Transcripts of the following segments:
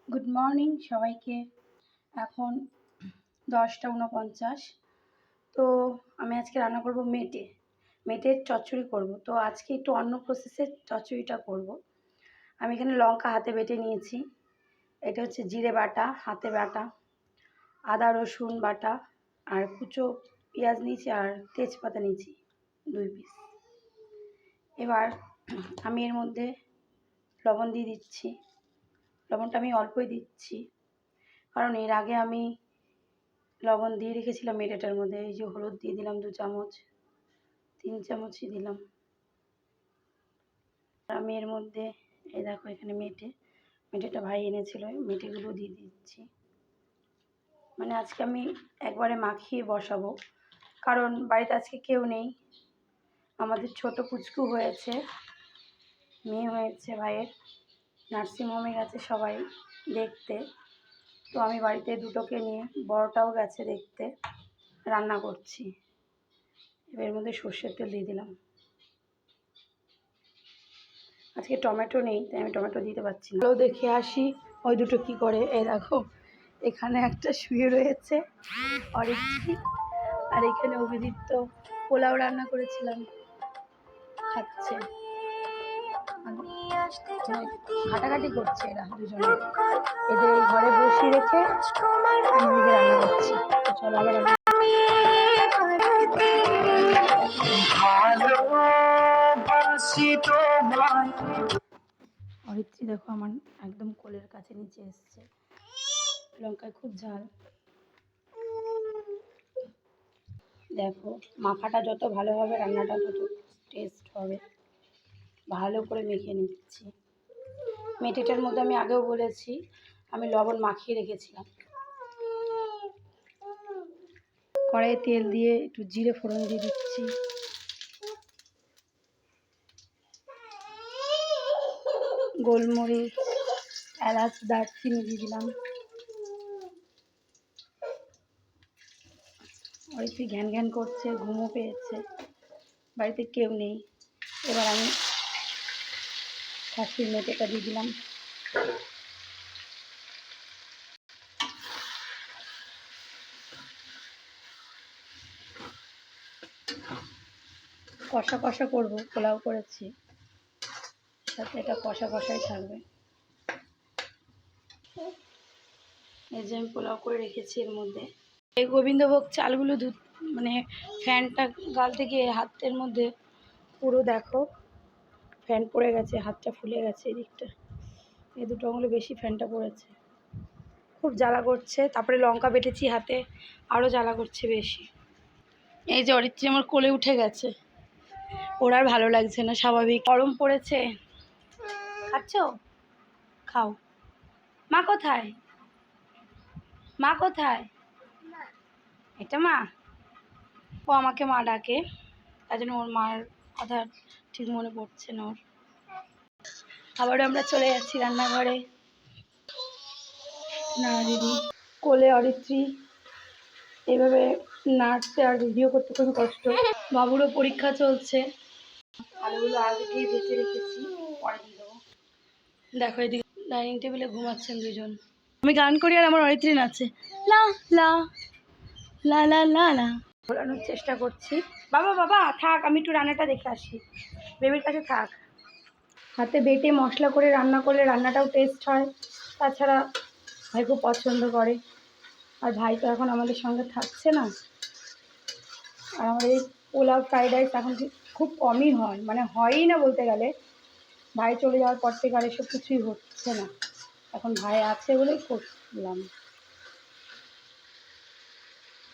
Good morning সবাইকে। এখন 10টা 49। তো আমি আজকে রান্না করব মেটের চচ্চড়ি করব। তো আজকে একটু অন্য প্রসেসের চচ্চড়িটা করব। আমি এখানে লঙ্কা হাতে বেটে নিয়েছি, এটা হচ্ছে জিরে বাটা হাতে বাটা, আদা রসুন বাটা, আর কুচো পেঁয়াজ নিয়েছি, আর তেজপাতা নিয়েছি 2 পিস। এবার আমি এর মধ্যে লবণ দিয়ে দিচ্ছি। লবণটা আমি অল্পই দিচ্ছি, কারণ এর আগে আমি লবণ দিয়ে রেখেছিলাম মেটেটার মধ্যে। এই যে হলুদ দিয়ে দিলাম 2 চামচ, 3 চামচই দিলাম। আমি এর মধ্যে এই দেখো এখানে মেটেটা ভাই এনেছিল, মেটেগুলো দিয়ে দিচ্ছি। মানে আজকে আমি একবারে মাখিয়ে বসাবো, কারণ বাড়িতে আজকে কেউ নেই। আমাদের ছোট পুচকু হয়েছে, মেয়ে হয়েছে ভাইয়ের, নার্সিংহোমে গেছে সবাই দেখতে। তো আমি বাড়িতে দুটোকে নিয়ে, বড়টাও গেছে দেখতে, রান্না করছি। এবার এর মধ্যে সর্ষের তেল দিয়ে দিলাম। আজকে টমেটো নেই, তাই আমি টমেটো দিতে পারছি না। দেখে আসি ওই দুটো কি করে। এই দেখো এখানে একটা শুয়ে রয়েছে অরিত্রি, আর এখানে অভিদীপ্ত পোলাও রান্না করেছিলাম, খাচ্ছে। ঘাটাঘাটি করছে এরা দুজনে, এদের এই ঘরে বসিয়ে রেখে আমি এদিকে রান্না করছি। তো চলো আবার অরিত্রি দেখো আমার একদম কোলের কাছে নিচে এসছে। লঙ্কায় খুব ঝাল। দেখো মাখাটা যত ভালো হবে রান্নাটা তত টেস্ট হবে। ভালো করে মেখে নিচ্ছি। মেটেটার মধ্যে আমি আগেও বলেছি আমি লবণ মাখিয়ে রেখেছিলাম। কড়াইয়ে তেল দিয়ে একটু জিরে ফোড়ন দিয়ে দিচ্ছি। গোলমরিচ, এলাচ, দারচিনি দিয়ে দিলাম। অরিত্রি ঘ্যান ঘ্যান করছে, ঘুমও পেয়েছে, বাড়িতে কেউ নেই। এবার আমি খাসির মেটেটা দিয়ে দিলাম। কষা কষা করবো, পোলাও করেছি, সাথে এটা কষা কষাই থাকবে। এই যে আমি পোলাও করে রেখেছি, এর মধ্যে এই গোবিন্দভোগ চালগুলো মানে ফ্যানটা গালতে গিয়ে হাতের মধ্যে পুরো দেখো ফ্যান পড়ে গেছে, হাতটা ফুলে গেছে এদিকটা। এই দুটো আঙুলে বেশি ফ্যানটা পড়েছে, খুব জ্বালা করছে। তারপরে লঙ্কা বেটেছি হাতে, আরও জ্বালা করছে বেশি। এই যে অরিত্রি আমার কোলে উঠে গেছে, ওর আর ভালো লাগছে না, স্বাভাবিক। গরম পড়েছে, খাচ্ছ? খাও। মা কোথায়? মা কোথায়? এটা মা, ও আমাকে মা ডাকে, তার জন্য ওর মার কথা ঠিক মনে পড়ছে না ওর। আবারও আমরা চলে যাচ্ছি রান্নাঘরে। না দিদি, কোলে অরিত্রি, এইভাবে নাড়তে আর ভিডিও করতে খুবই কষ্ট। বাবুরও পরীক্ষা চলছে, আলুগুলো আগে থেকেই বেঁচে রেখেছি, পরে দিয়ে দেবো। দেখো এদিকে ডাইনিং টেবিলে ঘুমাচ্ছেন দুজন। আমি গান করি আর আমার অরিত্রি নাচে লা লা লা লা লা লা। ঘোরানোর চেষ্টা করছি। বাবা বাবা থাক, আমি একটু রান্নাটা দেখে আসি, বেবির কাছে থাক। হাতে বেটে মশলা করে রান্না করলে রান্নাটাও টেস্ট হয়, তাছাড়া ভাই খুব পছন্দ করে। আর ভাই তো এখন আমাদের সঙ্গে থাকছে না, আর আমাদের এই পোলাও ফ্রাইড রাইস এখন খুব কমই হয়, মানে হয়ই না বলতে গেলে। ভাই চলে যাওয়ার পর থেকে আর এসব কিছুই হচ্ছে না, এখন ভাই আছে বলেই করলাম।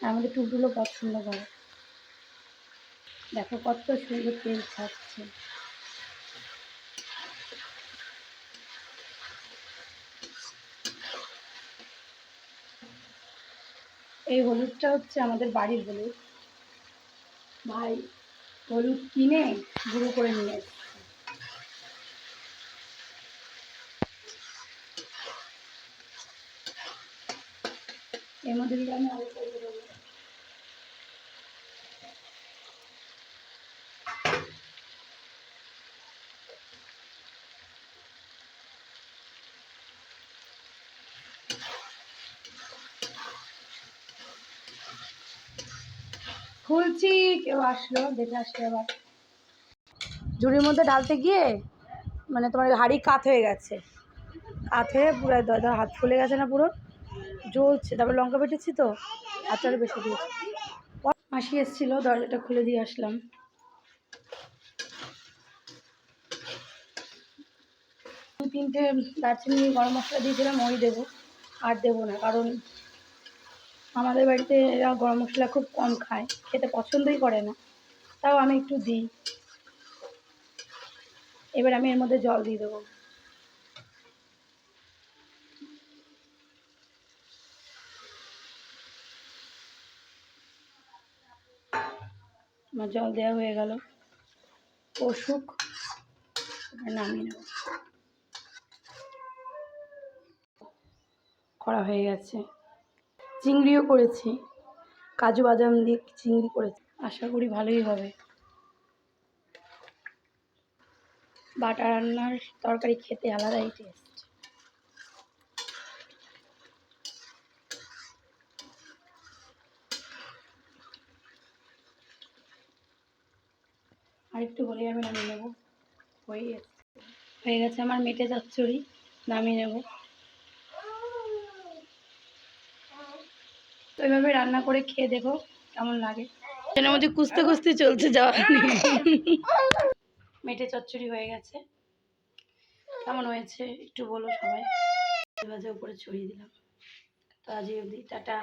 আর আমাদের টুকটুলো পছন্দ করে। দেখো কত সুন্দর তেল ছাড়ছে। এই হলুদটা হচ্ছে আমাদের বাড়ির হলুদ, ভাই হলুদ কিনে গুঁড়ো করে নিয়ে এসেছে। এর মধ্যে দিলে আমি অল্প করে দেবো। খুলছি, কেউ আসলো, দেখে আসলে আবার ঝুড়ির মধ্যে ঢালতে গিয়ে মানে তোমার হাঁড়ি কাত হয়ে গেছে, কাত হয়ে পুরো দাদা হাত ফুলে গেছে না, পুরো জ্বলছে। তারপর লঙ্কা বেটেছি তো আচারও বেশি দিয়েছি। মাসি এসেছিলো, দরজাটা খুলে দিয়ে আসলাম। তিনটে দারচিনি গরম মশলা দিয়েছিলাম, ওই দেবো, আর দেবো না, কারণ আমাদের বাড়িতে এরা গরম মশলা খুব কম খায়, খেতে পছন্দই করে না, তাও আমি একটু দিই। এবার আমি এর মধ্যে জল দিয়ে দেবো। আমার জল দেওয়া হয়ে গেল, কষুক, নামিয়ে নেব। করা হয়ে গেছে। চিংড়িও করেছি, কাজু বাদাম দিয়ে চিংড়ি করেছি, আশা করি ভালোই হবে। বাটা রান্নার তরকারি খেতে আলাদাই টেস্ট। আর একটু হলে আমি নামিয়ে নেবো। হয়ে গেছে আমার মেটে চচ্চড়ি, নামিয়ে নেব। তো এইভাবে রান্না করে খেয়ে দেখো কেমন লাগে। এর মধ্যে কুস্তে কুস্তি চলছে যাওয়া। মেটে চচ্চড়ি হয়ে গেছে, কেমন হয়েছে একটু বলো সবাই। ভাজা উপরে ছড়িয়ে দিলাম। তো আজ অবধি, টাটা।